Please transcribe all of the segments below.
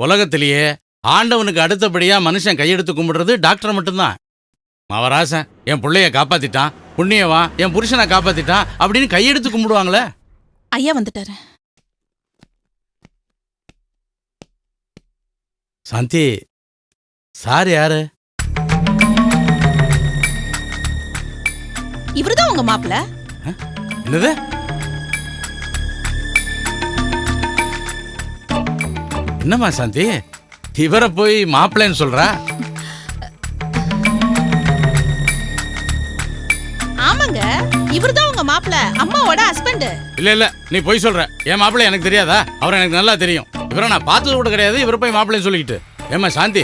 உலகத்திலேயே ஆண்டவனுக்கு அடுத்தபடியா மனுஷன் கையெடுத்து கும்பிடுறது டாக்டர் மட்டும்தான். மவராசன் என் பிள்ளைய காப்பாத்திட்டான், புண்ணியவான் என் புருஷனை காப்பாத்திட்டான் அப்படின்னு கையெடுத்து கும்பிடுவாங்களே. ஐயா வந்துட்டாரு. சாந்தி, சார் யாரு? இவருதான் உங்க மாப்பிள்ள. என்னது? என்னம்மா சாந்தி, இவரை போய் மாப்பிள்ளைன்னு சொல்றா? ஆமாங்க, இவருதான் உங்க மாப்பிள்ள, அம்மாவோட ஹஸ்பண்ட். இல்ல நீ போய் சொல்ற. என் மாப்பிள்ளை எனக்கு தெரியாதா? அவரை எனக்கு நல்லா தெரியும். இவரை நான் பார்த்தது கூட கிடையாது. இவரை போய் மாப்பிள்ளைன்னு சொல்லிக்கிட்டு. ஏமா சாந்தி,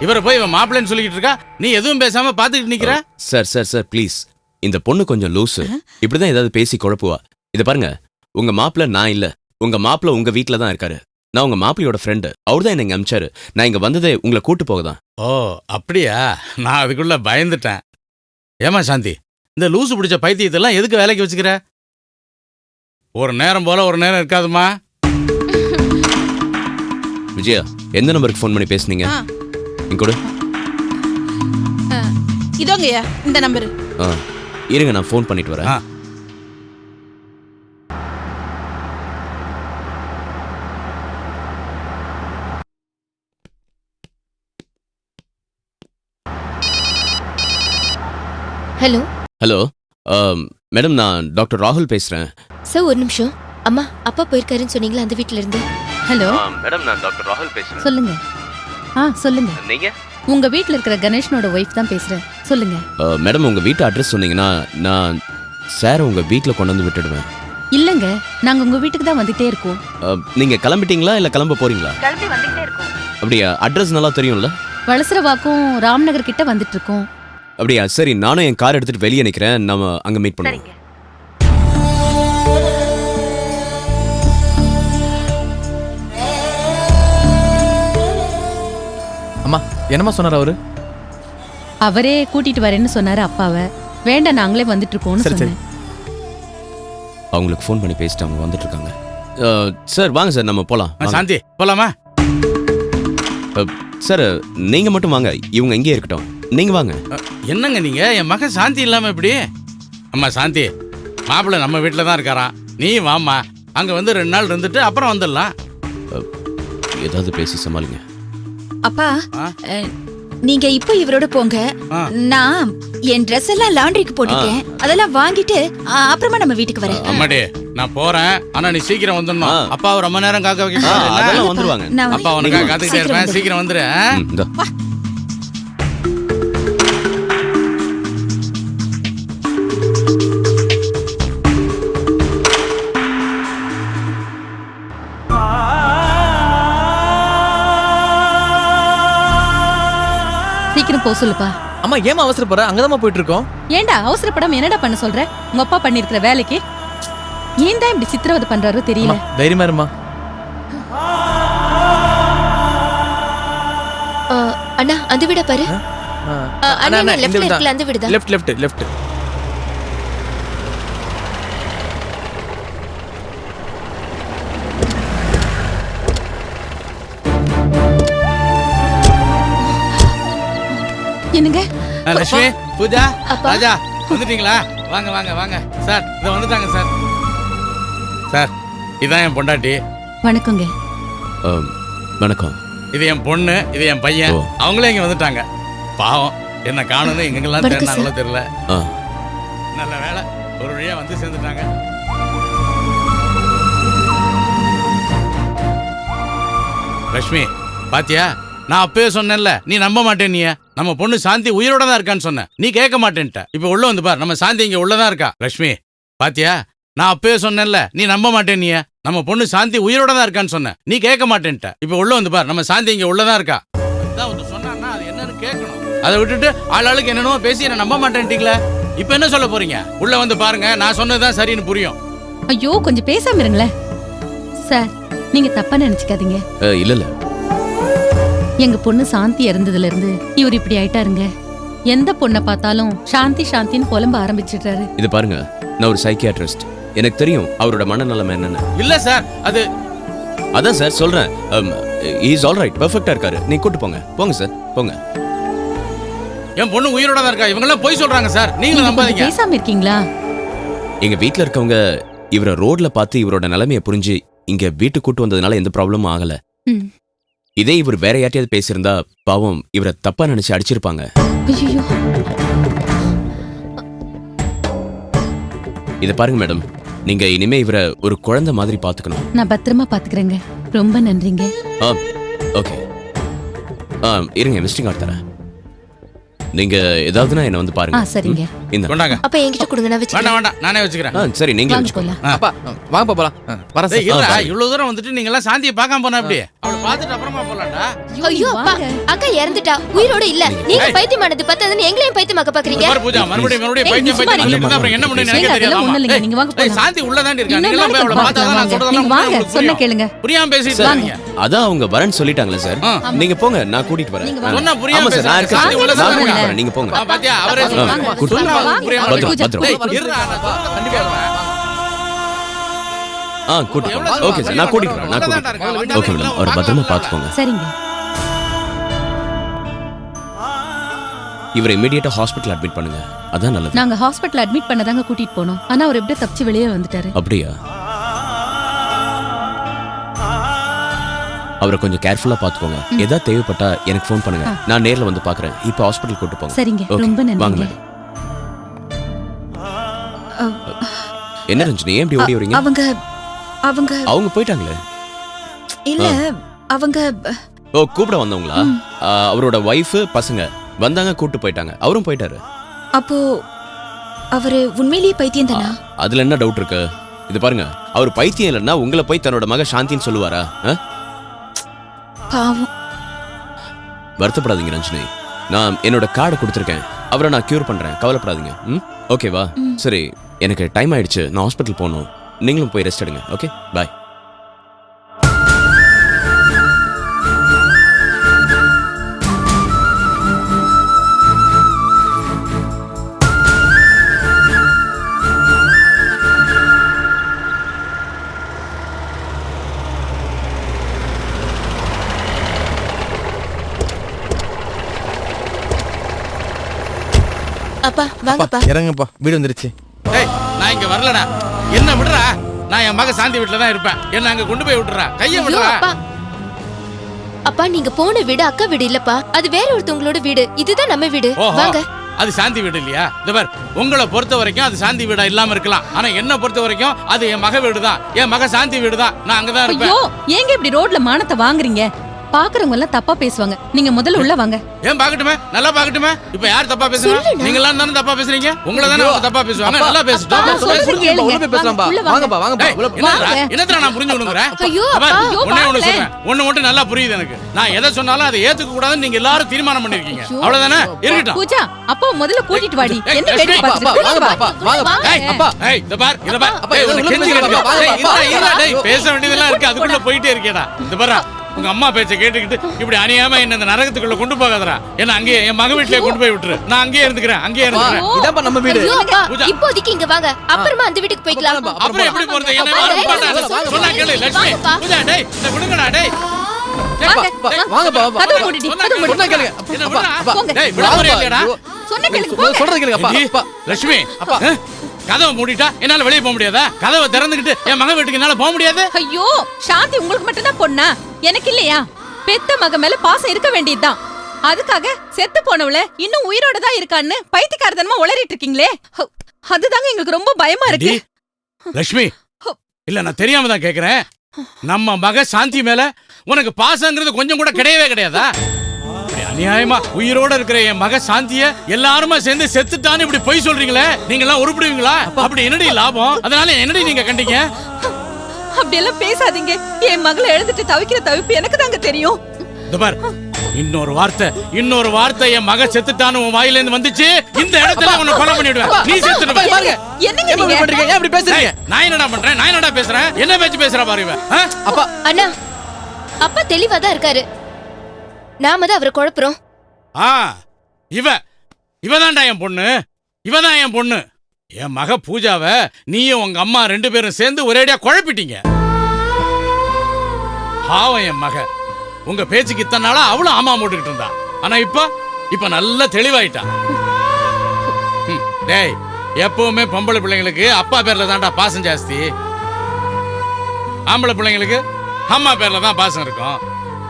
இவரை போய் இவன் மாப்பிள்ளைன்னு சொல்லிக்கிட்டு இருக்கா, நீ எதுவும் பேசாம பாத்துக்கிட்டு நிக்கிற? சார் ப்ளீஸ், இந்த பொண்ணு கொஞ்சம் லூசு. இப்படிதான் ஏதாவது பேசி குழப்புவா. இத பாருங்க, உங்க மாப்பிள்ள நான் இல்ல, உங்க மாப்பிள்ள உங்க வீட்டுல தான் இருக்காரு. நான் உங்க மாப்பிள்ளையோட ஃப்ரெண்டு. அவர் தான் என்ன அமிச்சாரு. நான் இங்க வந்ததே உங்களை கூட்டு போகதான். ஓ அப்படியா? நான் அதுக்குள்ள பயந்துட்டேன். ஏமா சாந்தி, இந்த லூசு பிடிச்ச பைத்தியத்தெல்லாம் எதுக்கு வேலைக்கு வச்சுக்கிற? ஒரு நேரம் போல ஒரு நேரம் இருக்காதுமா. விஜயா, எந்த நம்பருக்கு ஃபோன் பண்ணி பேசுனீங்க? இங்கூட இதோங்கய்யா இந்த நம்பரு. இருங்க, நான் ஃபோன் பண்ணிட்டு வரேன். ஹலோ மேடம், நான் டாக்டர் ராகுல் பேசுறேன். சார் ஒரு நிமிஷம். அம்மா அப்பா போயிருக்காருன்னு சொன்னீங்களா அந்த வீட்ல இருந்து? ஹலோ மேடம், நான் டாக்டர் ராகுல் பேசுறேன். சொல்லுங்க. சொல்லுங்க. நீங்க? உங்க வீட்ல இருக்கிற கணேஷனோட ஒய்ஃப் தான் பேசுறேன். சொல்லுங்க. மேடம், உங்க வீட்டு அட்ரஸ் சொன்னீங்கன்னா நான் சார் உங்க வீட்ல கொண்டு வந்து விட்டுடுவேன். இல்லங்க, நாங்க உங்க வீட்டுக்கு தான் வந்துட்டே இருக்கோம். நீங்க கிளம்பிட்டீங்களா இல்ல கிளம்ப போறீங்களா? கிளம்பி வந்துட்டே இருக்கோம். அப்படியா? அட்ரஸ் நல்லா தெரியும்ல? வளசரவாக்கம் ராம்நகர் கிட்ட வந்துட்டு இருக்கோம். அப்படியா? சரி, நானும் என் கார் எடுத்துட்டு வெளியே நிக்கிறேன். நாம அங்க மீட் பண்ணுவோம். அம்மா, என்னம்மா சொன்னார் அவரு? அவரே கூட்டிட்டு வரேன்னு சொன்னாரு அப்பாவை. வேண்டாம், நாங்களே வந்துட்டு இருக்கோம்னு சொன்னேன். அவங்களுக்கு ஃபோன் பண்ணி பேசிட்டு அவங்க வந்துட்டு இருக்காங்க. சார் வாங்க சார், நம்ம போலாம். சாந்தி போலாமா? சார் நீங்க மட்டும் வாங்க, இவங்க இங்கே இருக்கட்டும். நீங்க வாங்க. என்னங்க நீங்க? என் மகன் சாந்தி இல்லாம எப்படி? அம்மா சாந்தி, மாப்பிள்ளை நம்ம வீட்டில் தான் இருக்காராம். நீ வாமா, அங்க வந்து 2 நாள் இருந்துட்டு அப்புறம் வந்துடலாம். ஏதாவது பேசி சமாளிங்க. அப்பா, நீங்க இப்போ இவரோட போங்க. நான் என் ட்ரெஸ் எல்லாம் லாண்டரிக்கு போட்டுட்டேன். அதெல்லாம் வாங்கிட்டு அப்புறமா நம்ம வீட்டுக்கு வரேன். அம்மாடி, நான் போறேன். ஆனா நீ சீக்கிரம் வந்துடணும். அப்பா ரொம்ப நேரம் காக்க வைக்க வந்துருவாங்க. அப்பா உனக்காக காத்துக்கிட்டே இருப்பேன். சீக்கிரம் வந்துரு. சீக்கிரம் போ சொல்லுப்பா. அம்மா, ஏமா அவசரப்படுற? அங்கதான் போயிட்டு இருக்கோம். ஏண்டா அவசரப்படாம என்னடா பண்ண சொல்ற? உங்க அப்பா பண்ணிருக்கிற வேலைக்கு ஏன் தான் இப்படி சித்திரவதை பண்றாரோ தெரியல. தைரியமா இருமா. அண்ணா அந்த வீட பாரு. அண்ணா லெஃப்ட்ல இருக்குல அந்த வீடு தான். லெஃப்ட். என்னங்க? லட்சுமி, பூஜா, ராஜா வந்துட்டீங்களா? வாங்க வாங்க வாங்க. சார் இதை வந்துட்டாங்க சார். சார் இதான் என் பொண்டாட்டி. வணக்கங்க. வணக்கம். இது என் பொண்ணு, இது என் பையன். அவங்களே இங்க வந்துட்டாங்க. பாவம், என்ன காணுன்னு எங்கெங்கெல்லாம் தேடினாங்களோ தெரியல. நல்ல வேலை, ஒரு வழியா வந்து சேர்ந்துட்டாங்க. லட்சுமி பாத்தியா, நான் அப்பவே சொன்னேன்ல, நீ நம்ப மாட்டேன். நீ நம்ம பொண்ணு சாந்தி உயிரோட தான் இருக்கான்னு சொன்ன, நீ கேட்க மாட்டேன்ட்ட. இப்ப உள்ள வந்து பார், நம்ம சாந்தி இங்க உள்ளதான் இருக்கா. லட்சுமி பாத்தியா, நான் அப்பவே சொன்னேன்ல, நீ நம்ப மாட்டேன். நீ நம்ம பொண்ணு சாந்தி உயிரோட தான் இருக்கான்னு சொன்ன, நீ கேட்க மாட்டேன்ட்ட. இப்ப உள்ள வந்து பார், நம்ம சாந்தி இங்க உள்ளதான் இருக்கா. அதான் வந்து சொன்னா அது என்னன்னு கேட்கணும். அதை விட்டுட்டு ஆளாளுக்கு என்னென்னமோ பேசி என்ன நம்ப மாட்டேன்ட்டீங்களே. இப்ப என்ன சொல்ல போறீங்க? உள்ள வந்து பாருங்க, நான் சொன்னதுதான் சரின்னு புரியும். ஐயோ, கொஞ்சம் பேசாம இருங்களேன் சார். நீங்க தப்பா நினைச்சுக்காதீங்க. இல்ல, எங்க பொண்ணு சாந்தி இறந்ததுல இருந்து இவர் இப்படி ஆயிட்டாருங்க. எந்த பொண்ணை பார்த்தாலும் சாந்தி சாந்தின்னு புலம்ப ஆரம்பிச்சிட்டாரு. இது பாருங்க, நான் ஒரு சைக்கியாட்ரிஸ்ட். எனக்கு தெரியும் அவரோட மனநலம் என்னன்னு. இல்ல சார், அது அதான் சார் சொல்றேன். இஸ் ஆல் ரைட், பெர்ஃபெக்ட்டா இருக்காரு. நீ கூட்டு போங்க. போங்க சார், போங்க. என் பொண்ணு உயிரோட தான் இருக்கா. இவங்க எல்லாம் போய் சொல்றாங்க சார். நீங்களும் நீங்க கொஞ்சம் நம்பாதீங்க. பேசாம இருக்கீங்களா? எங்க வீட்ல இருக்கவங்க இவரை ரோட்ல பார்த்து இவரோட நிலைமையை புரிஞ்சு இங்க வீட்டுக்கு கூட்டு வந்ததுனால எந்த ப்ராப்ளமும் ஆகல. ம். இதே இவர் வேற யார்ட்டையாவது பேசியிருந்தா பாவம் இவரை தப்பா நினைச்சு அடிச்சிருப்பாங்க. ஐயோ, இத பாருங்க மேடம், நீங்க இனிமே இவரை ஒரு குழந்தை மாதிரி பாத்துக்கணும். நான் பத்திரமா பாத்துக்கிறேங்க. ரொம்ப நன்றிங்க. ஓகே. இருங்க, விசிட்டிங் கார்டு தரேன். நீங்க ஏதாவதுனா என்ன வந்து பாருங்க. சரிங்க. இந்த கொண்டாங்க. அப்ப என்கிட்ட கொடுங்க, நான் வச்சுக்கிறேன். வேண்டாம் நானே வச்சுக்கிறேன். சரி, நீங்க வாங்க போலாம். அப்பா வாங்க போலாம். வரேன் டேய், சார். இருடா, இவ்வளவு தூரம் வந்துட்டு நீங்க எல்லாம் சாந்தியை பார்க்காம போனா எப்படி? அவளை பார்த்துட்டு அப்புறமா போலாம்டா. ஐயோ அப்பா, அக்கா இறந்துட்டா, உயிரோட இல்ல. நீங்க பைத்தியமானது பத்ததுன்னு எங்களையும் பைத்தியமாக்க பாக்குறீங்க. பாரு பூஜா, மறுபடியும் ஏய், பைத்தியம் சும்மா பைத்தியம் இருங்க. அப்புறம் என்ன பண்ணு எனக்கு ஏய், அதெல்லாம் தெரியாதா? ஒண்ணும் இல்லைங்க. நீங்க வாங்க டேய், போலாம். சாந்தி உள்ளதான் இருக்கா. இன்னொரு நீங்க எல்லாம் போய் அவளை நாளைக்கு பார்த்தா தான் நான் வாங்க. சொல்றதெல்லாம் நீங்க வாங்க, உங்களுக்கு சொன்ன புரியும். கேளுங்க. புரியாம பேசிட்டு இருக்கீங்க. அதான் அவங்க வரேன்னு சொல்லிட்டாங்களே சார். நீங்க போங்க, நான் கூட்டிட்டு வரேன். நீங்க வாங்க. சொன்னா புரியாம ஆமா சார், நான் இருக்கேன் சாந்தி சார். உள்ளதான் நான் இருக்கா. கூட்டிட்டு வரேன். நீங்க போங்க. பாத்தியா, அவரே வாங்க, சொல்றாங்க. வாங்க. சொன்னா வாங்க. புரியாம பத்திரம், இருக்கா. பத்திரம். டேய், இருடா, நான் சொல்றத கண்டிப்பா வரேன். கூட்டிட்டு போங்க. ஓகே சார், நான் கூட்டிட்டு வரேன். நான் கூட்டிட்டு வரேன். ஓகே மேடம், அவர் பத்திரமா பாத்துக்கோங்க. சரிங்க. இவரை இமிடியேட்டா ஹாஸ்பிட்டல் அட்மிட் பண்ணுங்க. அதான் நல்லது. நாங்க ஹாஸ்பிடல் அட்மிட் பண்ணதாங்க கூட்டிட்டு போனோம். ஆனா அவர் எப்படியோ தப்பிச்சு வெளியே வந்துட்டாரு. அப்படியா? அவரை கொஞ்சம் கேர்ஃபுல்லா பாத்துக்கோங்க. ஏதாவது தேவைப்பட்டா எனக்கு ஃபோன் பண்ணுங்க. நான் நேர்ல வந்து பாக்குறேன். இப்போ ஹாஸ்பிட்டல் கூட்டு போங்க. சரிங்க, Okay. ரொம்ப வாங்க நன்றிங்க. மேடம். என்ன ரஞ்சினி, ஏன் இப்படி ஓடி வரீங்க? அவங்க அவங்க போயிட்டாங்களே. இல்ல, அவங்க கூப்பிட வந்தவங்களா? அவரோட ஒய்ஃப் பசங்க வந்தாங்க, கூட்டு போயிட்டாங்க. அவரும் போயிட்டாரு. அப்போ அவரு உண்மையிலேயே பைத்தியம் தானா? அதுல என்ன டவுட் இருக்கு? இது பாருங்க, அவர் பைத்தியம் இல்லைன்னா உங்களை போய் தன்னோட மக சாந்தின்னு சொல்லுவாரா? பாவம். வருத்தப்படாதீங்க ரஞ்சினி, நான் என்னோட கார்டை கொடுத்துருக்கேன். அவரை நான் கியூர் பண்றேன், கவலைப்படாதீங்க. ஓகேவா? சரி, எனக்கு டைம் ஆயிடுச்சு, நான் ஹாஸ்பிட்டல் போகணும். நீங்களும் போய் ரெஸ்ட் எடுங்க. ஓகே, பாய். அப்பா வாங்கப்பா. இறங்குப்பா, வீடு வந்துருச்சு. டேய், நான் இங்க வரலடா. என்ன விடுறா? நான் என் மக சாந்தி வீட்டுல தான் இருப்பேன். என்ன அங்க கொண்டு போய் விட்டுறா. கைய ஐயோ விடுறா. அப்பா, அப்பா நீங்க போன வீடு அக்கா வீடு இல்லப்பா, அது வேற ஒருத்தவங்களோட வீடு. இதுதான் நம்ம வீடு. ஓஹோ, வாங்க. அது சாந்தி வீடு இல்லையா? இந்த பார், உங்களை பொறுத்த வரைக்கும் அது சாந்தி வீடா இல்லாம இருக்கலாம். ஆனா என்ன பொறுத்த வரைக்கும் அது என் மக வீடு தான். என் மக சாந்தி வீடு தான். நான் அங்கதான் இருப்பேன். ஐயோ, ஏங்க இப்படி ரோட்ல மானத்தை வாங்குறீங்க? பாக்குறவங்க எல்லாம் தப்பா பேசுவாங்க. நீங்க முதல்ல உள்ள வாங்க. ஏன் பாக்கட்டுமே? நல்லா பாக்கட்டுமே. இப்ப யார் தப்பா பேசுறா? சொல்லுடா. நீங்க எல்லாம் தானே தப்பா பேசுறீங்க. உங்களை தானே அவங்க தப்பா பேசுவாங்க. நல்லா பேசுட்டோம். அப்பா, சொல்றது புரிஞ்சுக்கப்பா, உள்ள போய் பேசலாம்பா. உள்ள வாங்க. வாங்கப்பா, வாங்கப்பா, டேய், உள்ள என்னடா? வாங்க. என்னத்தடா நான் புரிஞ்சுக்கணுங்கிறேன்? ஐயோ இந்த பார், அப்பா. ஐயோ, ஒண்ணே ஒண்ணு வாங்களேன். சொல்றேன். ஒண்ணு மட்டும் நல்லா புரியுது எனக்கு. நான் எதை சொன்னாலும் அதை ஏத்துக்க கூடாதுன்னு நீங்க எல்லாரும் தீர்மானம் பண்ணிருக்கீங்க. ஐயோ. அவ்வளவுதானே? இருக்கட்டும். பூஜா, அப்பா முதல்ல கூட்டிட்டு வாடி. ஏய், என்ன லட்சுமி, வேடிக்கை அப்பா, பார்த்துட்டு வாங்கப்பா, இருக்க? அப்பா, வாங்கப்பா. ஏய், அப்பா. ஏய், இத பார், இத பார். அப்பா, ஏய், உள்ள உனக்கு கெஞ்சி பேசுங்க, கேட்கிறேன். அப்பா, ஏய், வாங்கப்பா. இருடா, டேய், பேச வேண்டியதெல்லாம் இருக்கு. அதுக்குள்ள போயிட்டே இருக்கேடா. இந்த பாரு, உங்க அம்மா பேச்ச கேட்டுக்கிட்டு இப்படி அநியாயமா என்ன இந்த நரகத்துக்குள்ள கொண்டு போகாதடா. என்ன அங்கேயே என் மக வீட்லயே கொண்டு போய் விட்டுரு. நான் அங்கேயே இருந்துக்கிறேன். அங்கேயே இருந்துக்கிறேன். இதான்ப்பா நம்ம வீடு. ஐயோ அப்பா, பூஜா. இப்போதைக்கு இங்க வாங்க. அப்புறமா அந்த வீட்டுக்கு போய்க்கலாம். அப்பா, அப்புறம் எப்படி போறது? என்ன அப்பா, யாரும் டேய், பாட்டா? சொன்னா கேளு லட்சுமி. வாங்கப்பா. பூஜா, டேய், இந்த விடுங்கடா, டேய். டேய், வாங்க, டேய், வாங்கப்பா, வாங்க. கதவு மூடிடி, சொன்னா கதவு கேளு. மூடி. சொன்னா கேளுங்க. என்ன அப்பா, விடுடா? அப்பா. போங்க. டேய், விட போறியா இல்லையாடா? சொன்ன கேளுங்க, சொல்றது கேளுங்க. அப்பா, அப்பா. லட்சுமி, அப்பா. கதவை மூடிட்டா என்னால வெளியே போக முடியாதா? கதவை திறந்துகிட்டு என் மகன் வீட்டுக்கு என்னால போக முடியாது. ஐயோ, சாந்தி உங்களுக்கு மட்டும் தான் பொண்ணா? எனக்கு இல்லையா? பெத்த மக மேல பாசம் இருக்க வேண்டியதுதான். அதுக்காக செத்து போனவள இன்னும் உயிரோட தான் இருக்கான்னு பைத்தியக்காரத்தனமா உளறிட்டு இருக்கீங்களே. அதுதாங்க எங்களுக்கு ரொம்ப பயமா இருக்கு. லட்சுமி, இல்ல நான் தெரியாம தான் கேக்குறேன். நம்ம மக சாந்தி மேல உனக்கு பாசங்கிறது கொஞ்சம் கூட கிடையவே கிடையாதா? இப்படி அநியாயமா உயிரோட இருக்கிற என் மக சாந்திய எல்லாருமா சேர்ந்து செத்துட்டான்னு இப்படி பொய் சொல்றீங்களே. நீங்க எல்லாம் உருப்பிடுவீங்களா? அப்படி என்னடி லாபம்? அதனால என்னடி நீங்க கண்டீங்க? அப்படியெல்லாம் பேசாதீங்க. என் மகளை எழுதிட்டு தவிக்கிற தவிப்பு எனக்கு தாங்க தெரியும். இந்த பார், இன்னொரு வார்த்தை என் மக செத்துட்டான்னு உன் வாயில இருந்து வந்துச்சு, இந்த இடத்துல உன்னை கொலை பண்ணிடுவேன். நீ செத்துடுவ. பாருங்க. என்னங்க ஏன் இப்படி நீங்க? பண்றீங்க? ஏன் இப்படி பேசுறீங்க? நான் என்னடா பண்றேன்? நான் என்னடா பேசுறேன்? என்ன பேச்சு பேசுறா பாரு இவ. அப்பா, அண்ணா, அப்பா தெளிவா தான் இருக்காரு. நாம தான் அவரை குழப்புறோம். இவதான்டா என் பொண்ணு. இவதான் என் பொண்ணு. என் மக பூஜாவை நீயும் உங்க அம்மா 2 பேரும் சேர்ந்து ஒரேடியா குழப்பிட்டீங்க. பாவம் என் மக. உங்க பேச்சுக்கு இத்தனை நாளா அவளும் ஆமா போட்டுக்கிட்டு இருந்தா. ஆனா இப்ப நல்லா தெளிவாயிட்டா. டேய், எப்பவுமே பொம்பளை பிள்ளைங்களுக்கு அப்பா பேர்ல தான்டா பாசம் ஜாஸ்தி. ஆம்பளை பிள்ளைங்களுக்கு அம்மா பேர்ல தான் பாசம் இருக்கும்.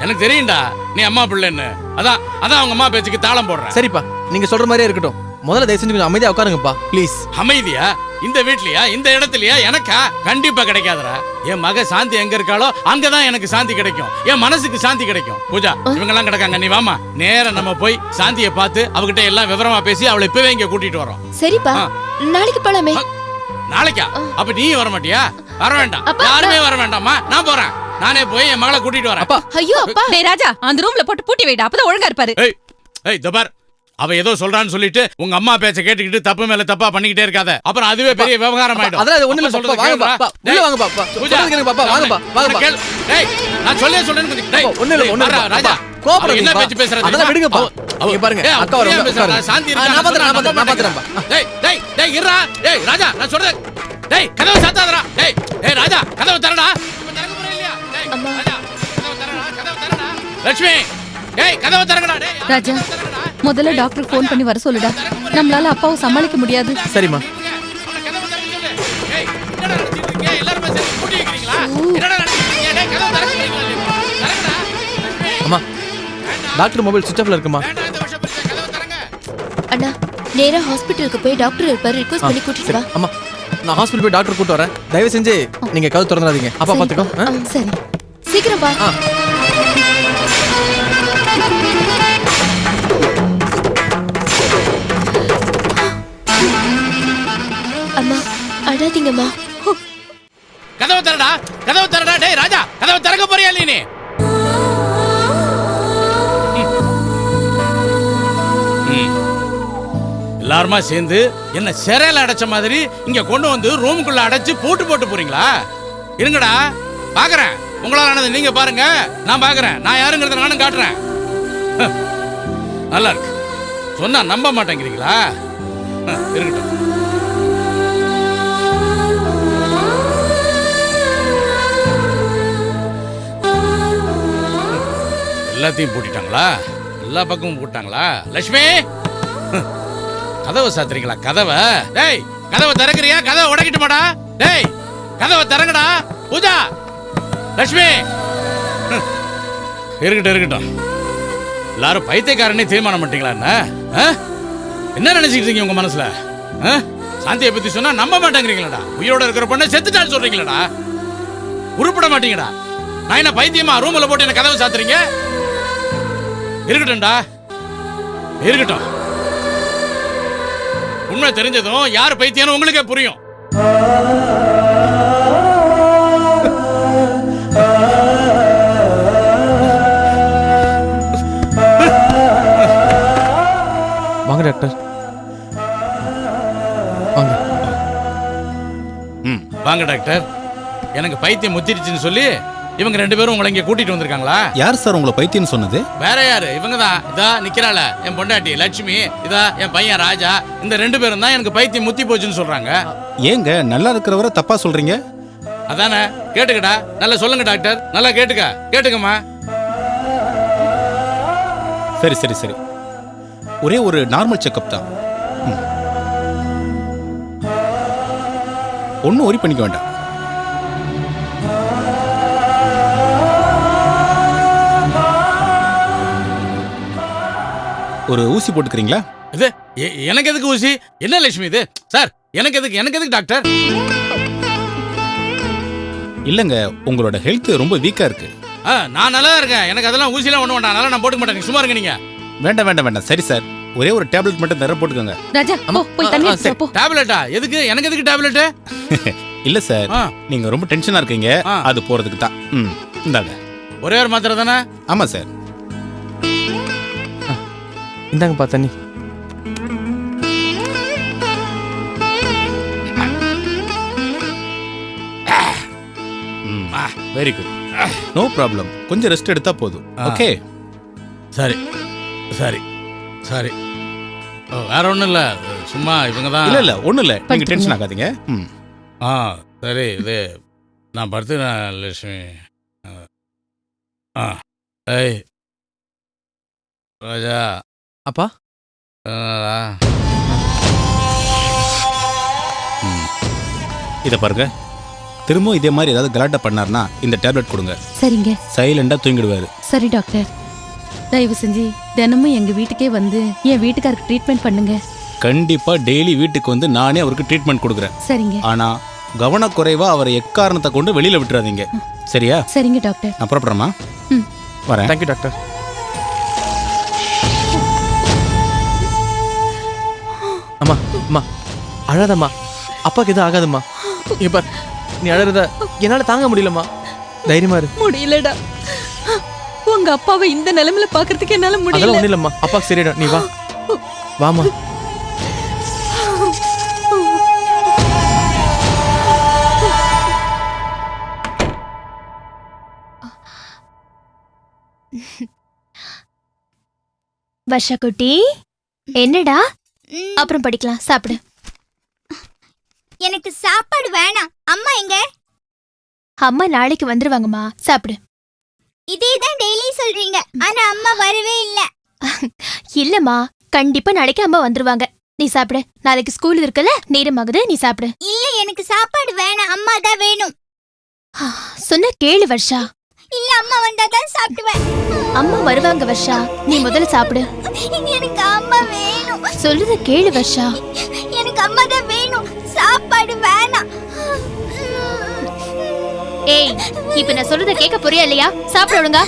எனக்கு தெரியும்டா நீ அம்மா பிள்ளைன்னு. அதான் அவங்க அம்மா பேச்சுக்கு தாளம் போடுறேன். சரிப்பா, நீங்க சொல்ற மாதிரியே இருக்கட்டும். முதல்ல தயவு செஞ்சு கொஞ்சம் அமைதியா உட்காருங்கப்பா ப்ளீஸ். அமைதியா? இந்த வீட்லயா, இந்த இடத்துலயா? எனக்கா? கண்டிப்பா கிடைக்காதடா. என் மக சாந்தி எங்க இருக்காளோ அங்கதான் எனக்கு சாந்தி கிடைக்கும். என் மனசுக்கு சாந்தி கிடைக்கும். பூஜா, இவங்க எல்லாம் கிடக்காங்க, நீ வாமா. நேரா நம்ம போய் சாந்தியை பார்த்து அவகிட்ட எல்லாம் விவரமா பேசி அவளை இப்பவே இங்க கூட்டிட்டு வரோம். சரிப்பா, நாளைக்கு போலாமே. நாளைக்கா? அப்ப நீ வர மாட்டியா? வர வேண்டாம், யாருமே வர வேண்டாமா. நான் போறேன். நானே போய் என் மகளை கூட்டிட்டு வரேன். ஐயோ அப்பா. டேய் ராஜா, அந்த ரூம்ல போட்டு பூட்டி வைடா, அப்பதான் ஒழுங்கா இருப்பாரு. ஏய் தபார், அவ ஏதோ சொல்றான்னு சொல்லிட்டு உங்க அம்மா பேச்ச கேட்டுக்கிட்டு தப்பு மேல தப்பா பண்ணிக்கிட்டே இருக்காத. அப்புறம் அதுவே பெரிய விவகாரம் ஆயிடும். அதெல்லாம் ஒண்ணு இல்ல, சொல்றது வாங்க கேளுடா. உள்ள வாங்க பாப்பா. சொல்லுங்க பாப்பா, வாங்கப்பா வாங்கப்பா. டேய், நான் சொல்லே சொல்றேன்னு கொஞ்சம் டேய். ஒண்ணு இல்ல ராஜா, கோபப்படாதீங்க. என்ன பேச்சு பேசுறது? அதெல்லாம் விடுங்கப்பா. இங்க பாருங்க, அக்கா வர சாந்தி இருக்கா. நான் பாத்துறேன். டேய் இருடா. டேய் ராஜா, நான் சொல்றேன். டேய், கதவை சாத்தாதடா. டேய் ராஜா, கதவை தரடா. இப்ப திறக்க போறே இல்லையா? டேய் ராஜா, கதவை தரடா. லட்சுமி, டேய் கதவை திறங்கடா. டேய் ராஜா, முதல்ல டாக்டருக்கு ஃபோன் பண்ணி வர சொல்லுடா. நம்மளால அப்பாவை சமாளிக்க முடியாது. சரிம்மா. அம்மா, டாக்டர் மொபைல் சுவிட்ச் ஆஃப்ல இருக்குமா? அண்ணா, நேரா ஹாஸ்பிடலுக்கு போய் டாக்டர் இருப்பாரு, ரிக்வெஸ்ட் பண்ணி கூட்டிட்டு வா. அம்மா, நான் ஹாஸ்பிடல் போய் டாக்டர் கூட்டி வரேன். தயவு செஞ்சு நீங்க கதவு திறந்துடாதீங்க. அப்பா பாத்துக்கோ. சரி, சீக்கிரம் வா. அம்மா, அழாதீங்கம்மா. கதவை தரடா. கதவை தரடா. டேய் ராஜா, கதவை திறக்க போறியா நீ? எல்லாருமா சேர்ந்து என்ன சிறையில அடைச்ச மாதிரி இங்க கொண்டு வந்து ரூமுக்குள்ள அடைச்சு பூட்டு போட்டு போறீங்களா? இருங்கடா, பாக்குறேன். உங்களால ஆனது நீங்க பாருங்க, நான் பாக்குறேன். நான் யாருங்கிறத நானும் காட்டுறேன். நல்லா இருக்கு. சொன்னா நம்ப மாட்டேங்கிறீங்களா? இருக்கட்டும். எல்லாத்தையும் பூட்டிட்டாங்களா? எல்லா பக்கமும் பூட்டாங்களா? லட்சுமி, கதவை சாத்துறீங்களா? கதவை? டேய், கதவை திறக்கறியா? கதவை உடைக்கிட்டு மாடா. டேய், கதவை திறங்கடா. பூஜா, லட்சுமி. இருக்கட்டும். எல்லாரும் பைத்தியக்காரனே தீர்மானம் பண்ணிட்டீங்களா? என்ன நினைச்சிட்டு இருக்கீங்க உங்க மனசுல? சாந்தியை பத்தி சொன்னா நம்ப மாட்டேங்கிறீங்களா? உயிரோட இருக்கிற பொண்ணை செத்துட்டான்னு சொல்றீங்களா? உருப்பட மாட்டீங்கடா. நான் என்ன பைத்தியமா ரூம்ல போட்டு என்ன கதவை சாத்துறீங்க? இருக்கட்டும்டா, இருக்கட்டும். உண்மை தெரிஞ்சதும் யார் பைத்தியம்னு உங்களுக்கே புரியும். வாங்க டாக்டர், வாங்க. வாங்க டாக்டர். எனக்கு பைத்தியம் முத்திருச்சுன்னு சொல்லி இவங்க ரெண்டு பேரும் உங்களை இங்க கூட்டிட்டு வந்திருக்காங்களா? யார் சார் உங்களை பைத்தியம்னு சொன்னது? வேற யாரு? இவங்க தான். இதா நிக்கிறாள என் பொண்டாட்டி லட்சுமி, இதா என் பையன் ராஜா. இந்த ரெண்டு பேரும் தான் எனக்கு பைத்தியம் முத்தி போச்சுன்னு சொல்றாங்க. ஏங்க நல்லா இருக்கிறவரை தப்பா சொல்றீங்க? அதானே, கேட்டுக்கடா. நல்லா சொல்லுங்க டாக்டர், நல்லா கேட்டுக்கம்மா. சரி, ஒரே ஒரு நார்மல் செக்அப் தான். ஒன்னும் ஒரி பண்ணிக்க வேண்டாம். ஒரு ஊசி போட்டுக்கிறீங்களா? இது எனக்கு எதுக்கு ஊசி? என்ன லட்சுமி இது? சார், எனக்கு எதுக்கு டாக்டர்? இல்லங்க, உங்களோட ஹெல்த் ரொம்ப வீக்கா இருக்கு. நான் நல்லா இருக்கேன். எனக்கு அதெல்லாம் ஊசிலாம் ஒண்ணு வேண்டாம். அதெல்லாம் நான் போட்டுக்க மாட்டேன். சும்மா இருங்க நீங்க. வேண்டாம். சரி சார், ஒரே ஒரு டேப்லெட் மட்டும் தர போட்டுக்கோங்க. ராஜா, போய் தண்ணி எடுத்து வா, போ. டேப்லெட்டா? எதுக்கு? எனக்கு எதுக்கு டேப்லெட்? இல்ல சார், நீங்க ரொம்ப டென்ஷனா இருக்கீங்க, அது போறதுக்கு தான். இந்தாங்க. ஒரே ஒரு மாத்திரை தானே? ஆமா சார். இந்தாங்கப்பா தண்ணி. Very good, no problem. கொஞ்சம் ரெஸ்ட் எடுத்தா போதும். ஓகே, சரி. வேற ஒண்ணும் இல்ல, சும்மா இவங்க தான். இல்ல ஒண்ணும் இல்ல, நீங்க டென்ஷன் ஆகாதீங்க. சரி. இது நான் படுத்துக்கிறேன் லட்சுமி. ஏய் ராஜா. அப்பா என்னடா? இதை பாருங்க, திரும்ப இதே மாதிரி ஏதாவது கலாட்டா பண்ணார்னா இந்த டேப்லெட் கொடுங்க. சரிங்க. சைலண்டா தூங்கிடுவாரு. சரி டாக்டர், தயவு செஞ்சு தினமும் எங்க வீட்டுக்கே வந்து என் வீட்டுக்காருக்கு ட்ரீட்மெண்ட் பண்ணுங்க. கண்டிப்பா டெய்லி வீட்டுக்கு வந்து நானே அவருக்கு ட்ரீட்மெண்ட் கொடுக்குறேன். சரிங்க. ஆனா கவனக்குறைவா அவரை எக்காரணத்தை கொண்டு வெளியில விட்டுறாதீங்க. சரியா? சரிங்க டாக்டர். நான் புறப்படுறேம்மா. வரேன். Thank you doctor. அம்மா அம்மா அழாதம்மா, அப்பாக்கு எதுவும் ஆகாதும்மா. இங்க பார், நீ அழறத என்னால தாங்க முடியலம்மா. தைரியமா இரு. முடியலடா, உங்க அப்பாவை இந்த நிலைமையில பாக்குறதுக்கு என்னால அதெல்லாம் முடியல. ஒண்ணும் இல்லம்மா, அப்பாக்கு சரியிடும். நீ வா வாமா. வர்ஷா குட்டி, என்னடா? அப்புறம் படிக்கலாம், சாப்பிடு. எனக்கு சாப்பாடு வேணாம். அம்மா எங்க? அம்மா நாளைக்கு வந்துருவாங்கம்மா, சாப்பிடு. இதே தான் டெய்லி சொல்றீங்க, ஆனா அம்மா வரவே இல்ல. இல்லம்மா, கண்டிப்பா நாளைக்கு அம்மா வந்துருவாங்க. நீ சாப்பிடு, நாளைக்கு ஸ்கூல் இருக்குல்ல, நேரமாகுது, நீ சாப்பிடு. இல்ல, எனக்கு சாப்பாடு வேணாம், அம்மா தான் வேணும். சொன்ன கேளு வர்ஷா. இல்ல, அம்மா வந்தா தான் சாப்பிடுவேன். அம்மா வருவாங்க வர்ஷா, நீ முதல்ல சாப்பிடு. எனக்கு அம்மா வேணும். சொல்றத கேளு வர்ஷா. எனக்கு அம்மா தான் வேணும், சாப்பாடு வேணாம். ஏய், இப்ப நான் சொல்றத கேட்க போறியா இல்லையா? சாப்பிட ஒழுங்கா.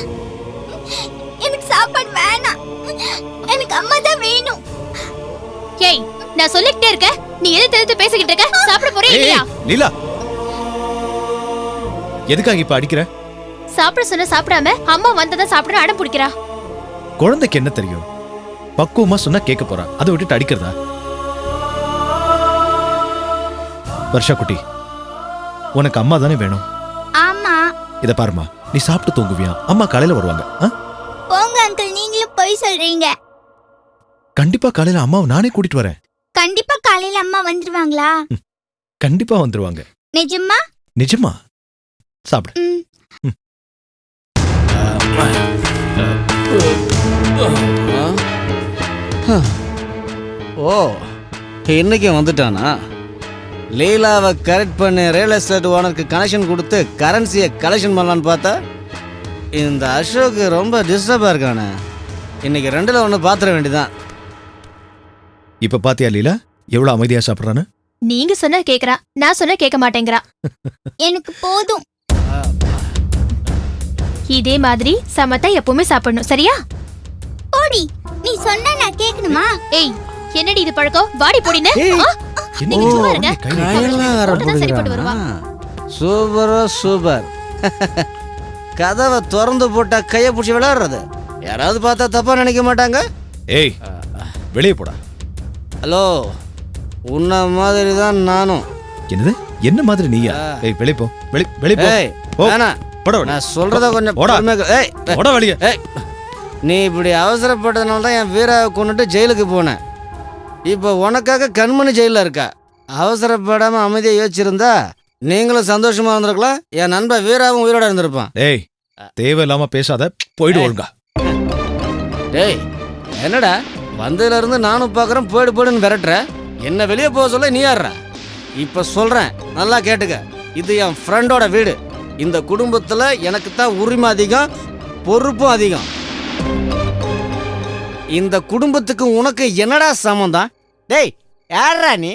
எனக்கு சாப்பாடு வேணாம், எனக்கு அம்மா தான் வேணும். ஏய், நான் சொல்லிக்கிட்டே இருக்க, நீ எது தெரிஞ்சு பேசிக்கிட்டு இருக்க? சாப்பிட போறியா இல்லையா? லீலா, எதுக்காக இப்ப அடிக்கிற? சாப்பிட சொன்ன சாப்பிடாம அம்மா வந்ததான் சாப்பிட அடம் பிடிக்கிறா. குழந்தைக்கு என்ன தெரியும்? பக்குவமா சொன்னா கேட்க போறா, அதை விட்டுட்டு அடிக்கிறதா? வர்ஷா குட்டி, உனக்கு அம்மா தானே வேணும்? ஆமா. இத பாருமா, நீ சாப்பிட்டு தூங்குவியா? அம்மா காலையில வருவாங்க. போங்க அங்கிள், நீங்களும் போய் சொல்றீங்க. கண்டிப்பா காலையில அம்மாவை நானே கூட்டிட்டு வரேன். கண்டிப்பா காலையில அம்மா வந்துருவாங்களா? கண்டிப்பா வந்துருவாங்க. நிஜமா? நிஜமா. சாப்பிடு. ஓ, இன்னைக்கு வந்துட்டானா? லீலாவை கரெக்ட் பண்ணி ரியல் எஸ்டேட் ஓனருக்கு கனெக்ஷன் கொடுத்து கரன்சியை கலெக்ஷன் பண்ணலான்னு பார்த்தா இந்த அசோக் ரொம்ப டிஸ்டர்பாக இருக்கானே. இன்னைக்கு 2ல் 1 பாத்திர வேண்டியதான். இப்ப பாத்தியா லீலா எவ்வளவு அமைதியா சாப்பிடுறான்னு? நீங்க சொன்னா கேக்குறா, நான் சொன்னா கேட்க மாட்டேங்கிறா. எனக்கு போதும். இதே மாதிரி சமத்தா எப்பவுமே சாப்பிடணும், சரியா? போடி, நீ சொன்னா நான் கேட்கணுமா? ஏய், என்னடி இது பழக்கம்? வாடி போடினே. நீங்க சும்மா இருங்க. சரிப்பட்டு வருவா. சூப்பரோ சூப்பர். கதவை திறந்து போட்டா கையை பிடிச்சி விளையாடுறது யாராவது பார்த்தா தப்பா நினைக்க மாட்டாங்க? ஏய், வெளியே போடா. ஹலோ, உன்ன மாதிரி தான் நானும். என்னது? என்ன மாதிரி நீயா? ஏய், வெளியே போ. வெளியே போ. ஏய், வேணாம். நான் சொல்றத கொஞ்சம் வெளியே. நீ இப்படி அவசரப்பட்டதுனால தான் என் வீராவை கொண்டுட்டு ஜெயிலுக்கு போனேன். இப்போ உனக்காக கண்மணி ஜெயிலில் இருக்கா. அவசரப்படாமல் அமைதியாக யோசிச்சிருந்தா நீங்களும் சந்தோஷமா இருந்திருக்கலாம், என் நண்பன் வீராவும் உயிரோட இருந்திருப்பான். ஏய், தேவையில்லாம பேசாத, போயிடு ஒழுங்கா. டேய், என்னடா வந்ததுல இருந்து நானும் பார்க்குறேன் போயிடு போயிடுன்னு விரட்டுற. என்ன வெளியே போக சொல்ல நீ யாருற? இப்போ சொல்கிறேன், நல்லா கேட்டுக்க. இது என் ஃப்ரெண்டோட வீடு. இந்த குடும்பத்தில் எனக்கு தான் உரிமை அதிகம், பொறுப்பும் அதிகம். இந்த குடும்பத்துக்கு உனக்கு என்னடா சம்மந்தம்? டேய், யாரா நீ?